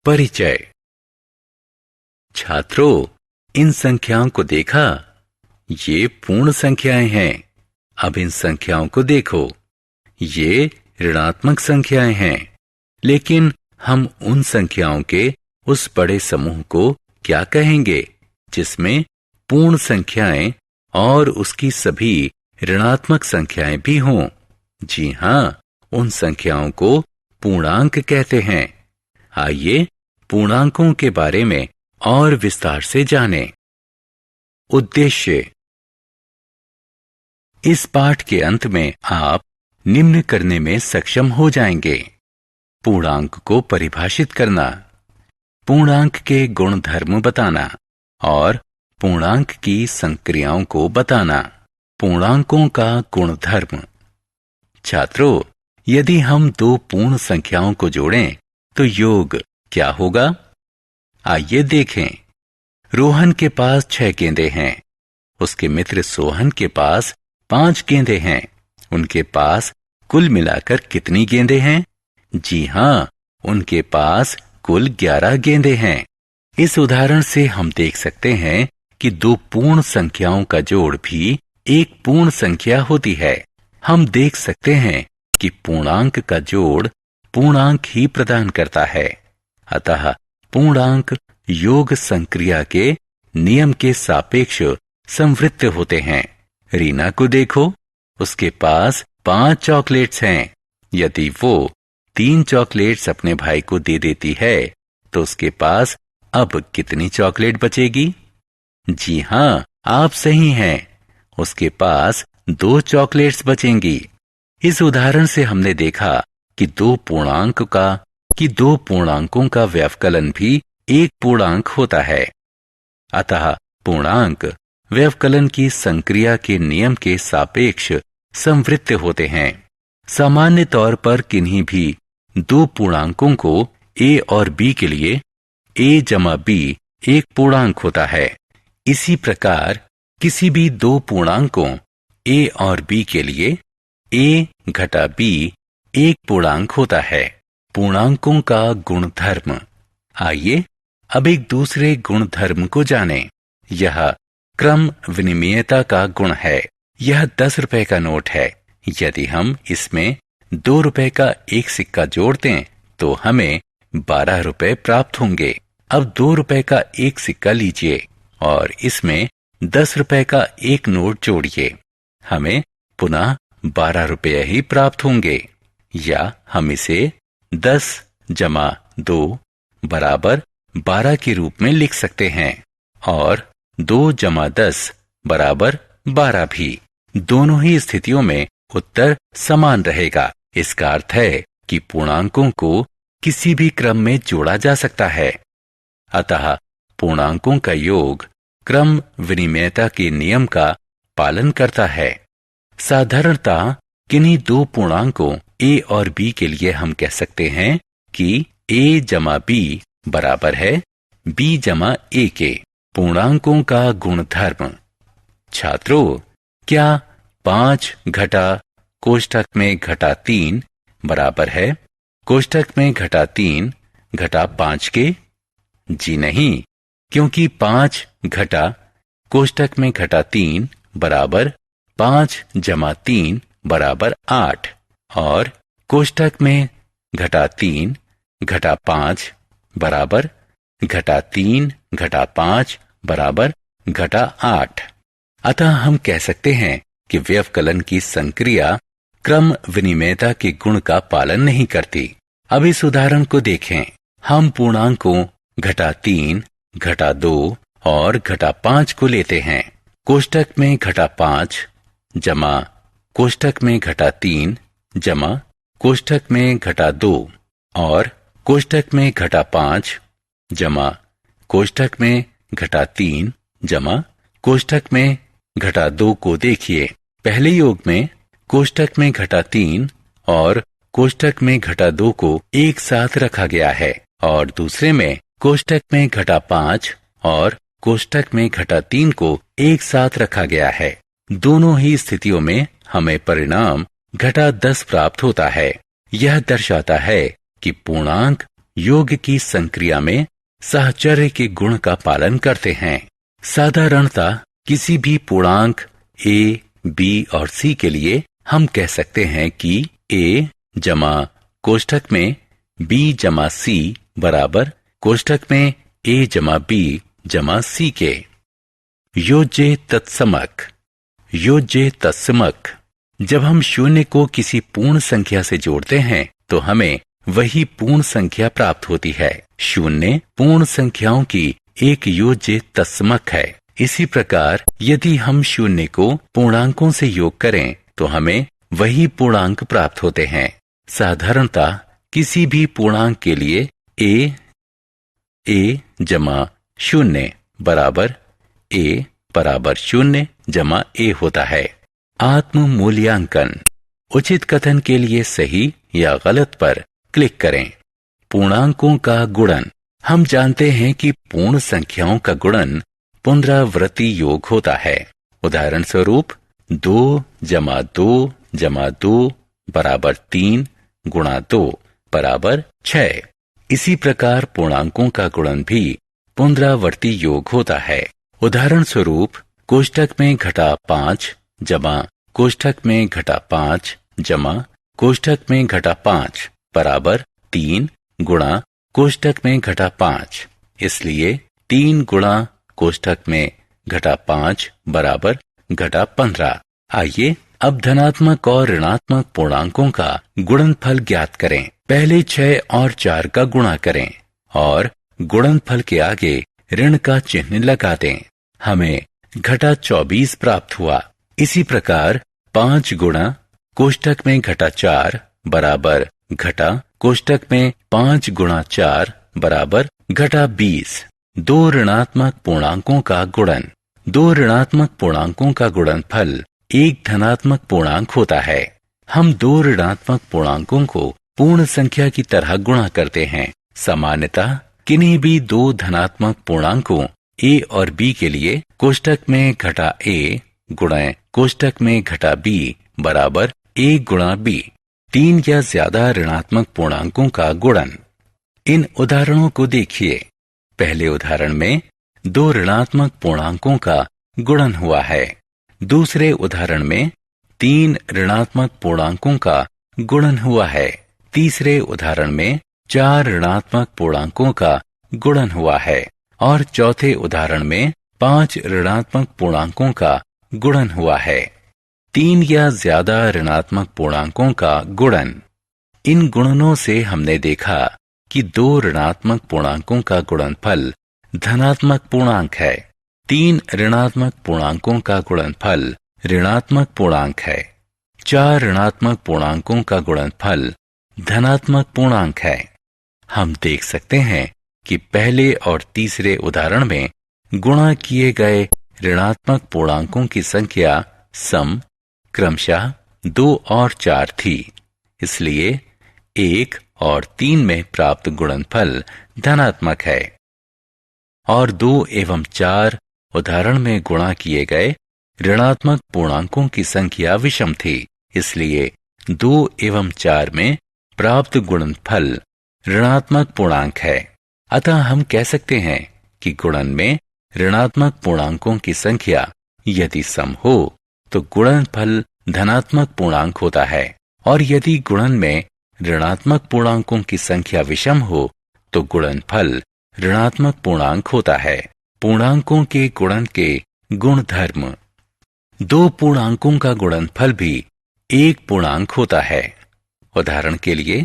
परिचय। छात्रों, इन संख्याओं को देखा? ये पूर्ण संख्याएं हैं। अब इन संख्याओं को देखो, ये ऋणात्मक संख्याएं हैं। लेकिन हम उन संख्याओं के उस बड़े समूह को क्या कहेंगे जिसमें पूर्ण संख्याएं और उसकी सभी ऋणात्मक संख्याएं भी हों? जी हाँ, उन संख्याओं को पूर्णांक कहते हैं। आइए पूर्णांकों के बारे में और विस्तार से जानें। उद्देश्य। इस पाठ के अंत में आप निम्न करने में सक्षम हो जाएंगे: पूर्णांक को परिभाषित करना, पूर्णांक के गुणधर्म बताना और पूर्णांक की संक्रियाओं को बताना। पूर्णांकों का गुणधर्म। छात्रों, यदि हम दो पूर्ण संख्याओं को जोड़ें तो योग क्या होगा? आइए देखें। रोहन के पास 6 गेंदें हैं। उसके मित्र सोहन के पास 5 गेंदें हैं। उनके पास कुल मिलाकर कितनी गेंदें हैं? जी हाँ, उनके पास कुल 11 गेंदें हैं। इस उदाहरण से हम देख सकते हैं कि दो पूर्ण संख्याओं का जोड़ भी एक पूर्ण संख्या होती है। हम देख सकते हैं कि पूर्णांक का जोड़ पूर्णांक ही प्रदान करता है। अतः पूर्णांक योग संक्रिया के नियम के सापेक्ष संवृत्त होते हैं। रीना को देखो, उसके पास 5 चॉकलेट्स हैं। यदि वो 3 चॉकलेट्स अपने भाई को दे देती है तो उसके पास अब कितनी चॉकलेट बचेगी? जी हाँ, आप सही हैं। उसके पास 2 चॉकलेट्स बचेंगी। इस उदाहरण से हमने देखा कि दो पूर्णांकों का व्यवकलन भी एक पूर्णांक होता है। अतः पूर्णांक व्यवकलन की संक्रिया के नियम के सापेक्ष संवृत्त होते हैं। सामान्य तौर पर किन्हीं भी दो पूर्णांकों को a और b के लिए a जमा b एक पूर्णांक होता है। इसी प्रकार किसी भी दो पूर्णांकों a और b के लिए a घटा b एक पूर्णांक होता है। पूर्णांकों का गुणधर्म। आइए अब एक दूसरे गुणधर्म को जानें। यह क्रम विनिमेयता का गुण है। यह 10 रुपए का नोट है। यदि हम इसमें 2 रुपए का एक सिक्का जोड़ दें तो हमें 12 रुपए प्राप्त होंगे। अब 2 रुपए का एक सिक्का लीजिए और इसमें 10 रुपए का एक नोट जोड़िए। हमें पुनः 12 रुपए ही प्राप्त होंगे। या हम इसे 10 जमा 2 बराबर 12 के रूप में लिख सकते हैं और 2 जमा 10 बराबर 12 भी। दोनों ही स्थितियों में उत्तर समान रहेगा। इसका अर्थ है कि पूर्णांकों को किसी भी क्रम में जोड़ा जा सकता है। अतः पूर्णांकों का योग क्रम विनिमेयता के नियम का पालन करता है। साधारणतः किन्हीं दो पूर्णांकों a और b के लिए हम कह सकते हैं कि a जमा b बराबर है b जमा a के। पूर्णांकों का गुणधर्म। छात्रों, क्या 5 घटा कोष्ठक में घटा 3 बराबर है कोष्ठक में घटा 3 घटा 5 के? जी नहीं, क्योंकि 5 घटा कोष्ठक में घटा 3 बराबर 5 जमा 3 बराबर 8 और कोष्ठक में घटा 3 घटा 5 बराबर घटा 3 घटा 5 बराबर घटा 8। अतः हम कह सकते हैं कि व्यवकलन की संक्रिया क्रम विनिमेयता के गुण का पालन नहीं करती। अब इस उदाहरण को देखें। हम पूर्णांकों घटा 3 घटा 2 और घटा 5 को लेते हैं। कोष्ठक में घटा 5 जमा कोष्ठक में घटा 3 जमा कोष्ठक में घटा 2 और कोष्ठक में घटा 5 जमा कोष्ठक में घटा 3 जमा कोष्ठक में घटा 2 को देखिए। पहले योग में कोष्ठक में घटा 3 और कोष्ठक में घटा 2 को एक साथ रखा गया है और दूसरे में कोष्ठक में घटा 5 और कोष्ठक में घटा 3 को एक साथ रखा गया है। दोनों ही स्थितियों में हमें परिणाम घटा 10 प्राप्त होता है। यह दर्शाता है कि पूर्णांक योग की संक्रिया में साहचर्य के गुण का पालन करते हैं। साधारणता किसी भी पूर्णांक a, b और c के लिए हम कह सकते हैं कि a जमा कोष्ठक में b जमा c बराबर कोष्ठक में a जमा b जमा c के। योज्य तत्समक। योज्य तत्समक। जब हम शून्य को किसी पूर्ण संख्या से जोड़ते हैं तो हमें वही पूर्ण संख्या प्राप्त होती है। शून्य पूर्ण संख्याओं की एक योज्य तत्समक है। इसी प्रकार यदि हम शून्य को पूर्णांकों से योग करें तो हमें वही पूर्णांक प्राप्त होते हैं। साधारणता किसी भी पूर्णांक के लिए a जमा शून्य बराबर a बराबर शून्य जमा a होता है। आत्म मूल्यांकन। उचित कथन के लिए सही या गलत पर क्लिक करें। पूर्णांकों का गुणन। हम जानते हैं कि पूर्ण संख्याओं का गुणन पुनरावृत्ति योग होता है। उदाहरण स्वरूप 2 जमा 2 जमा 2 बराबर 3 गुणा 2 बराबर 6। इसी प्रकार पूर्णांकों का गुणन भी पुनरावृत्ति योग होता है। उदाहरण स्वरूप कोष्ठक में घटा 5 जमा कोष्ठक में घटा 5 जमा कोष्ठक में घटा 5 बराबर 3 गुणा कोष्ठक में घटा 5। इसलिए 3 गुणा कोष्ठक में घटा 5 बराबर घटा 15। आइए अब धनात्मक और ऋणात्मक पूर्णांकों का गुणनफल ज्ञात करें। पहले 6 और 4 का गुणा करें और गुणनफल के आगे ऋण का चिन्ह लगा दें। हमें घटा 24 प्राप्त हुआ। इसी प्रकार 5 गुणा कोष्ठक में घटा 4 बराबर घटा कोष्ठक में 5 गुणा 4 बराबर घटा 20। 2 ऋणात्मक पूर्णांकों का गुणन। 2 ऋणात्मक पूर्णांकों का गुणनफल एक धनात्मक पूर्णांक होता है। हम 2 ऋणात्मक पूर्णांकों को पूर्ण संख्या की तरह गुणा करते हैं। सामान्यतः किन्हीं भी 2 धनात्मक पूर्णांकों a और b के लिए कोष्ठक में घटा a गुणा कोष्ठक में घटा b बराबर a गुणा b। 3 या ज्यादा ऋणात्मक पूर्णांकों का गुणन। इन उदाहरणों को देखिए। पहले उदाहरण में 2 ऋणात्मक पूर्णांकों का गुणन हुआ है। दूसरे उदाहरण में 3 ऋणात्मक पूर्णांकों का गुणन हुआ है। तीसरे उदाहरण में 4 ऋणात्मक पूर्णांकों का गुणन हुआ है और चौथे उदाहरण में 5 ऋणात्मक पूर्णांकों का गुणन हुआ है। 3 या ज्यादा ऋणात्मक पूर्णांकों का गुणन। इन गुणनों से हमने देखा कि 2 ऋणात्मक पूर्णांकों का गुणनफल धनात्मक पूर्णांक है। 3 ऋणात्मक पूर्णांकों का गुणनफल ऋणात्मक पूर्णांक है। 4 ऋणात्मक पूर्णांकों का गुणनफल धनात्मक पूर्णांक है। हम देख सकते हैं कि पहले और तीसरे उदाहरण में गुणा किए गए ऋणात्मक पूर्णांकों की संख्या सम क्रमशः 2 और 4 थी। इसलिए 1 और 3 में प्राप्त गुणनफल धनात्मक है और 2 एवं 4 उदाहरण में गुणा किए गए ऋणात्मक पूर्णांकों की संख्या विषम थी। इसलिए 2 एवं 4 में प्राप्त गुणनफल ऋणात्मक पूर्णांक है। अतः हम कह सकते हैं कि गुणन में ऋणात्मक पूर्णांकों की संख्या यदि सम हो तो गुणनफल धनात्मक पूर्णांक होता है और यदि गुणन में ऋणात्मक पूर्णांकों की संख्या विषम हो तो गुणनफल ऋणात्मक पूर्णांक होता है। पूर्णांकों के गुणन के गुणधर्म। 2 पूर्णांकों का गुणनफल भी एक पूर्णांक होता है। उदाहरण के लिए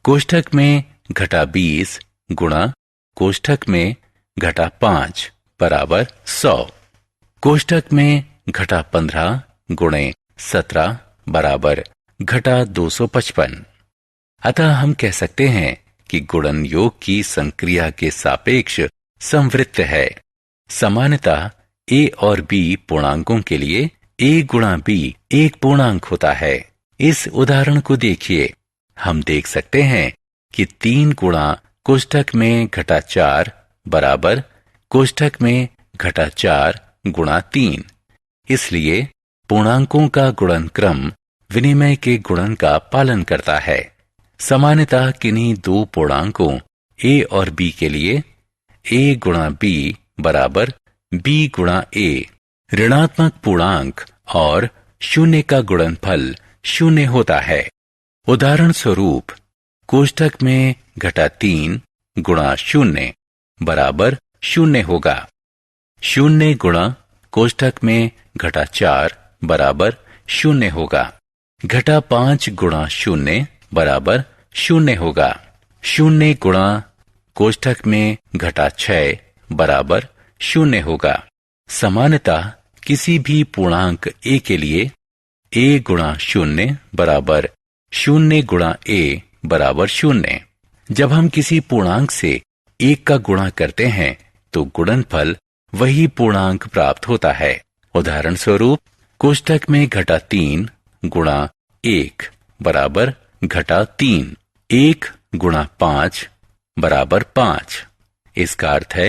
कोष्ठक में घटा 20 गुणा कोष्ठक में घटा 5 बराबर 100। कोष्ठक में घटा 15 गुणे 17 बराबर घटा 255। अतः हम कह सकते हैं कि गुणन योग की संक्रिया के सापेक्ष संवृत्त है। सामान्यतः a और b पूर्णांकों के लिए a गुणा b एक पूर्णांक होता है। इस उदाहरण को देखिए। हम देख सकते हैं कि 3 गुणा कोष्ठक में घटा 4 बराबर कोष्ठक में घटा 4 गुणा 3। इसलिए पूर्णांकों का गुणन क्रम विनिमय के गुणन का पालन करता है। सामान्यतः किन्हीं दो पूर्णांकों a और b के लिए a गुणा b बराबर b गुणा a, ऋणात्मक पूर्णांक और शून्य का गुणनफल शून्य होता है। उदाहरण स्वरूप कोष्ठक में घटा 3 गुणा शून्य बराबर शून्य होगा। शून्य गुणा कोष्ठक में घटा 4 बराबर शून्य होगा। घटा 5 गुणा शून्य बराबर शून्य होगा। शून्य गुणा कोष्ठक में घटा 6 बराबर शून्य होगा। सामान्यतः किसी भी पूर्णांक a के लिए a गुणा शून्य बराबर शून्य गुणा a बराबर शून्य। जब हम किसी पूर्णांक से 1 का गुणा करते हैं तो गुणनफल वही पूर्णांक प्राप्त होता है। उदाहरण स्वरूप कोष्ठक में घटा 3 गुणा 1 बराबर घटा 3। 1 गुणा 5 बराबर 5। इसका अर्थ है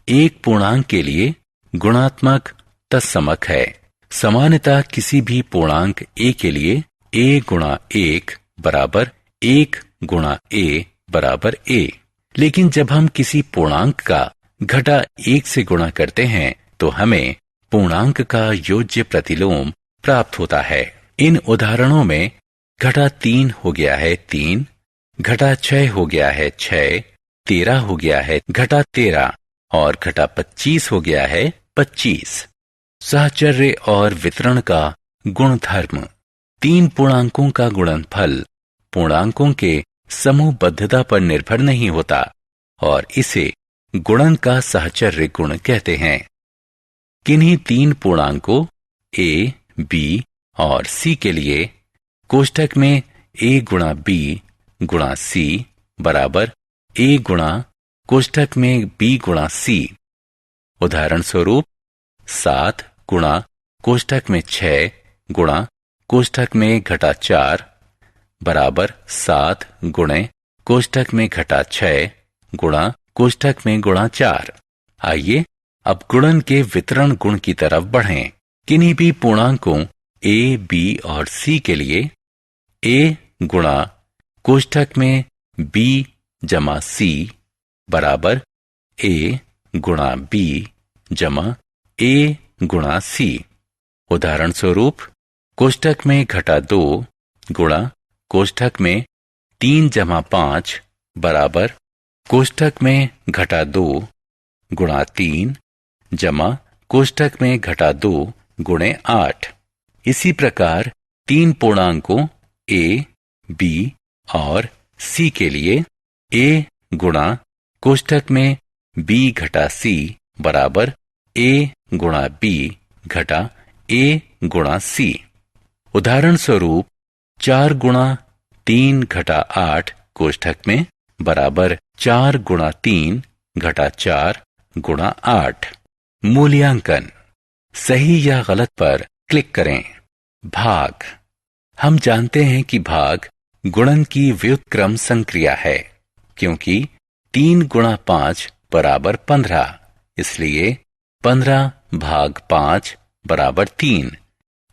एक पूर्णांक के लिए गुणात्मक तत्समक है। सामान्यतः किसी भी पूर्णांक a के लिए a गुणा 1 बराबर 1 गुणा a बराबर a। लेकिन जब हम किसी पूर्णांक का घटा 1 से गुणा करते हैं तो हमें पूर्णांक का योज्य प्रतिलोम प्राप्त होता है। इन उदाहरणों में घटा 3 हो गया है 3, घटा 6 हो गया है 6, 13 हो गया है घटा 13 और घटा 25 हो गया है 25। साहचर्य और वितरण का गुणधर्म। 3 पूर्णांकों का गुणनफल पूर्णांकों के समूहबद्धता पर निर्भर नहीं होता और इसे गुणन का साहचर्य गुण कहते हैं। किन्हीं 3 पूर्णांकों a, b और c के लिए कोष्ठक में a गुणा b गुणा c बराबर a गुणा कोष्ठक में b गुणा c। उदाहरण स्वरूप 7 गुणा कोष्ठक में 6 गुणा कोष्ठक में घटा 4 बराबर 7 गुणे कोष्ठक में घटा 6 गुणा कोष्ठक में गुणा 4। आइए अब गुणन के वितरण गुण की तरफ बढ़ें। किन्हीं भी पूर्णांकों a, b और c के लिए a गुणा कोष्ठक में b जमा c बराबर a गुणा b जमा a गुणा c। उदाहरण स्वरूप कोष्ठक में घटा 2 गुणा कोष्ठक में 3 जमा 5 बराबर कोष्ठक में घटा 2 गुणा 3 जमा कोष्ठक में घटा 2 गुणे 8। इसी प्रकार 3 पूर्णांकों a, b और c के लिए a गुणा कोष्ठक में b घटा c बराबर a गुणा b घटा a गुणा c। उदाहरण स्वरूप 4 गुणा 3 घटा 8 कोष्ठक में बराबर 4 गुणा 3 घटा 4 गुणा 8। मूल्यांकन। सही या गलत पर क्लिक करें। भाग। हम जानते हैं कि भाग गुणन की व्युत्क्रम संक्रिया है क्योंकि 3 गुणा 5 बराबर 15, इसलिए 15 भाग 5 बराबर 3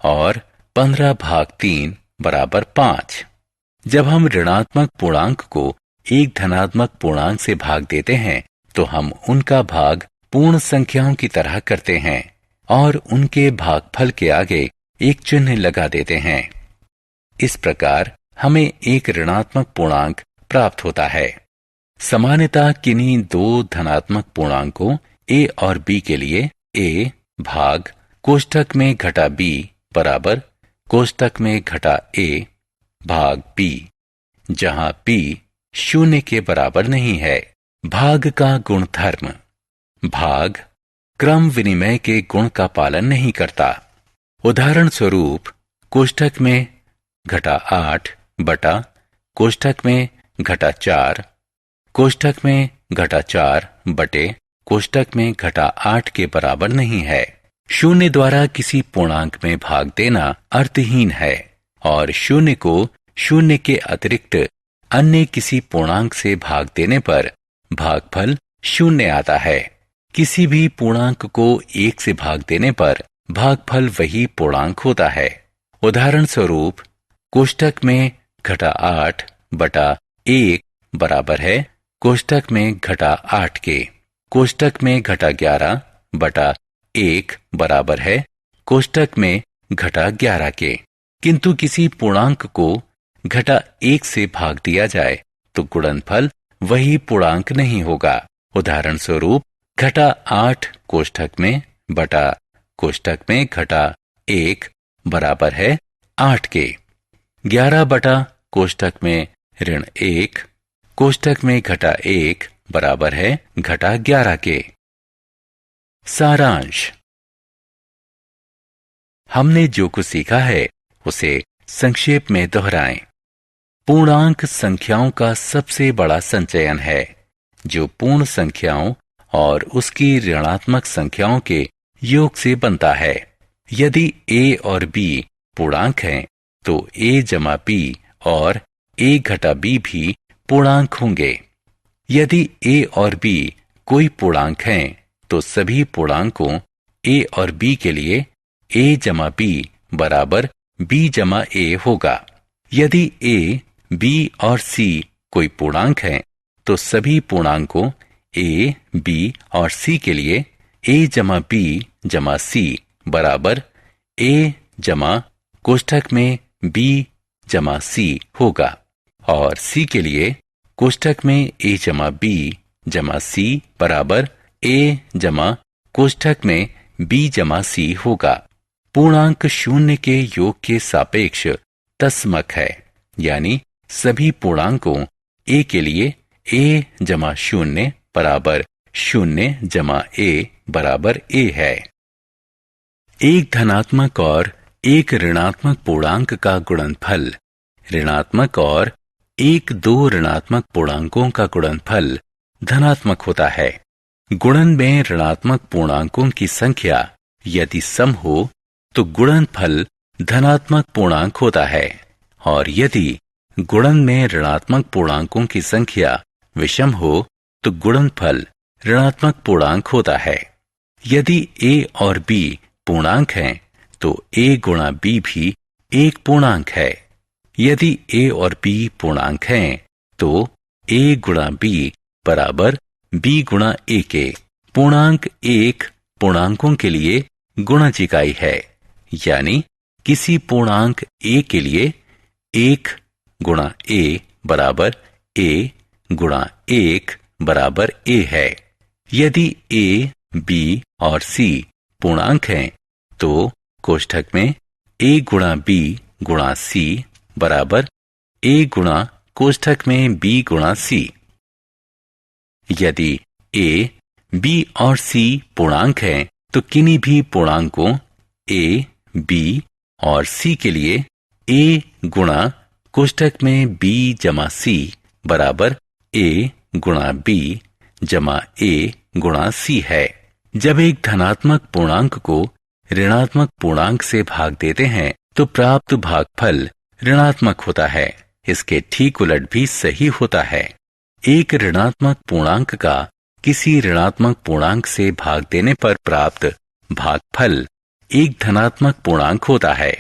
और 15 भाग 3 बराबर 5। जब हम ऋणात्मक पूर्णांक को एक धनात्मक पूर्णांक से भाग देते हैं तो हम उनका भाग पूर्ण संख्याओं की तरह करते हैं और उनके भागफल के आगे एक चिन्ह लगा देते हैं। इस प्रकार हमें एक ऋणात्मक पूर्णांक प्राप्त होता है। सामान्यतः किन्हीं 2 धनात्मक पूर्णांकों a और b के लिए a भाग कोष्ठक में घटा b बराबर कोष्ठक में घटा a भाग b, जहां p 0 के बराबर नहीं है। भाग का गुणधर्म। भाग क्रम विनिमय के गुण का पालन नहीं करता। उदाहरण स्वरूप कोष्ठक में घटा 8 बटा कोष्ठक में घटा 4, कोष्ठक में घटा 4 बटे कोष्ठक में घटा 8 के बराबर नहीं है। 0 द्वारा किसी पूर्णांक में भाग देना अर्थहीन है और 0 को 0 के अतिरिक्त अन्य किसी पूर्णांक से भाग देने पर भागफल 0 आता है। किसी भी पूर्णांक को 1 से भाग देने पर भागफल वही पूर्णांक होता है। उदाहरण स्वरूप कोष्ठक में घटा 8 बटा 1 बराबर है कोष्टक में घटा 8 के। कोष्टक में घटा 11 बटा 1 बराबर है कोष्टक में घटा 11 के। किंतु किसी पूर्णांक को घटा 1 से भाग दिया जाए तो गुणनफल वही पूर्णांक नहीं होगा। उदाहरण स्वरूप घटा 8 कोष्टक में बटा कोष्टक में घटा 1 बराबर है 8 के। 11 बटा कोष्टक में ऋण 1 कोष्टक में घटा 1 बराबर है घटा 11 के। सारांश। हमने जो कुछ सीखा है उसे संक्षेप में दोहराएं। पूर्णांक संख्याओं का सबसे बड़ा संचयन है जो पूर्ण संख्याओं और उसकी ऋणात्मक संख्याओं के योग से बनता है। यदि a और b पूर्णांक हैं तो a जमा b और a घटा b भी पूर्णांक होंगे। यदि a और b कोई पूर्णांक हैं तो सभी पूर्णांकों a और b के लिए a जमा b बराबर b जमा a होगा। यदि a, b और c कोई पूर्णांक हैं तो सभी पूर्णांकों a, b और c के लिए a जमा b जमा c बराबर a जमा कोष्ठक में b जमा c होगा और c के लिए कोष्ठक में a जमा b जमा c बराबर a जमा कोष्ठक में b जमा c होगा। पूर्णांक शून्य के योग के सापेक्ष तस्मक है, यानी सभी पूर्णांकों a के लिए a जमा शून्य बराबर शून्य जमा a बराबर a है। एक धनात्मक और एक ऋणात्मक पूर्णांक का गुणनफल ऋणात्मक और एक दो ऋणात्मक पूर्णांकों का गुणनफल धनात्मक होता है। गुणन में ऋणात्मक पूर्णांकों की संख्या यदि सम हो तो गुणनफल धनात्मक पूर्णांक होता है और यदि गुणन में ऋणात्मक पूर्णांकों की संख्या विषम हो तो गुणनफल ऋणात्मक पूर्णांक होता है। यदि a और b पूर्णांक हैं तो a गुणा b भी एक पूर्णांक है। यदि a और b पूर्णांक हैं तो a गुणा b बराबर b गुणा a के। पूर्णांक एक पूर्णांकों के लिए गुणज इकाई है, यानी किसी पूर्णांक a के लिए 1 गुणा a बराबर a गुणा 1 बराबर a है। यदि a, b और c पूर्णांक हैं तो कोष्ठक में a गुणा b गुणा c बराबर a गुणा कोष्ठक में b गुणा c। यदि a, b और c पूर्णांक हैं तो किन्हीं भी पूर्णांकों a, b और c के लिए a गुणा कोष्ठक में b जमा c बराबर a गुणा b जमा a गुणा c है। जब एक धनात्मक पूर्णांक को ऋणात्मक पूर्णांक से भाग देते हैं तो प्राप्त भागफल ऋणात्मक होता है। इसके ठीक उलट भी सही होता है। एक ऋणात्मक पूर्णांक का किसी ऋणात्मक पूर्णांक से भाग देने पर प्राप्त भागफल एक धनात्मक पूर्णांक होता है।